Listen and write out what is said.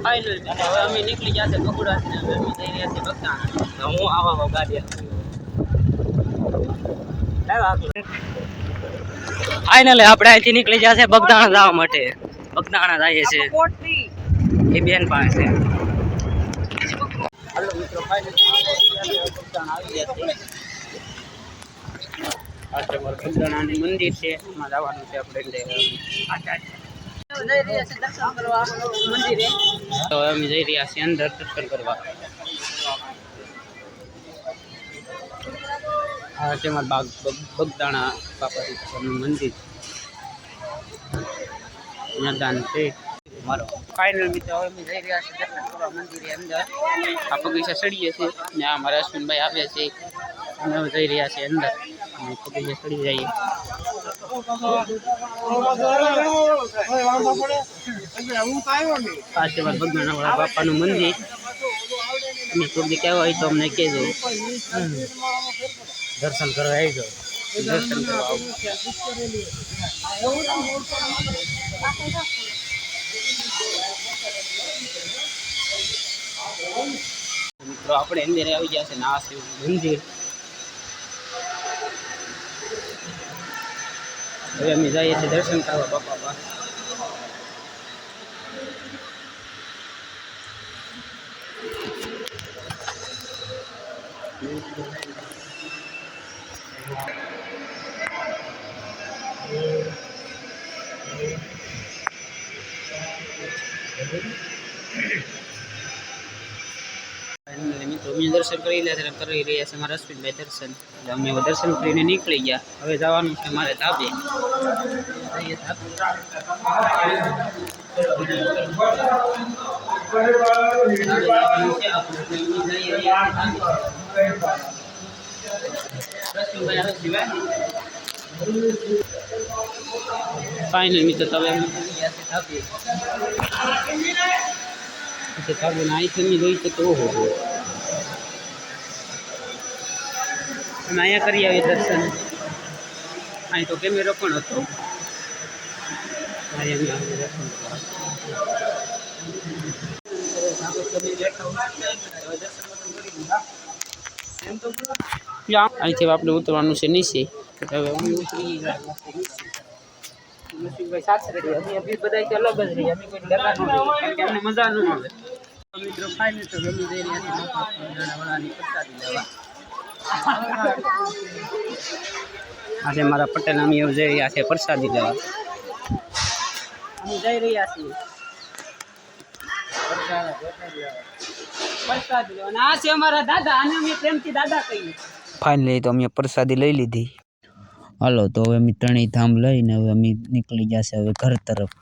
final હવે અમે નીકળી ગયા છે બગુડાથી હવે અમે જઈ રહ્યા છીએ બગદાણા હું આવા ગાડી ફાઇનલી આપણે અહીંથી નીકળી ગયા છે બગદાણા જવા માટે બગદાણા જઈએ છે એ બેન પાસે હાલો મિત્રો ફાઇનલી બગદાણા આવી ગયા છે આ બગદાણાની મંદિર છે એમાં જવાનું છે આપણે જઈ રહ્યા છે દર્શન કરવા મંદિરે તો અમે જઈ રહ્યા છીએ અંદર દર્શન કરવા આ છે મારા બગદાણા બાપાનું મંદિર મેદાન છે મારો ફાઇનલ મિત્રો હવે અમે જઈ રહ્યા છીએ દર્શન કરવા મંદિરે અંદર આ બગીચા ચડીએ છીએ ને આ મારા અશ્વિનભાઈ આવ્યા છે અમે જઈ રહ્યા છીએ અંદર અને બગીચા ચડી જઈએ આ છે મારા બગદાણા વાળા બાપાનું મંદિર તમે કોઈ કહેવા હોય તો અમને કહેજો દર્શન કરવા આવી જાઓ દર્શન કરવા મિત્રો આપણે અંદર આવી ગયા છે ને આ છે મંદિર હવે અમે જઈએ છીએ દર્શન કરવા બાપા પાસે મિત્રો અમે દર્શન કરી રહ્યા છે મારા અશ્વિનભાઈ દર્શન અમે દર્શન કરીને નીકળી ગયા હવે જવાનું છે મારે ધાબે ફાઇનલ મિત્રો તમે ધાબે અહીંથી જોઈ શકો અમે અહીંયા કરી આવીએ દર્શન અહીં તો કેમેરો પણ હતો અહીંથી આપણે ઉતરવાનું છે નીચે હવે અમે ઉતરી બધા અલગ જ રહી અમે કોઈ ડરા ન અમને મજા ન આવે મિત્રો ફાઇનલ તો ગમી જઈ રહ્યા છે પ્રસાદી લેવા આજે મારા પટેલ અમે જઈ રહ્યા છે પ્રસાદી લેવા અમે જઈ રહ્યા છીએ પ્રસાદી લેવા આ છે અમારા દાદા અને અમે પ્રેમથી દાદા કહીએ ફાઇનલી તો અમે પ્રસાદી લઈ લીધી હાલો તો હવે અમે ત્રણેય ધામ લઈને હવે અમે નીકળી ગયા છે હવે ઘર તરફ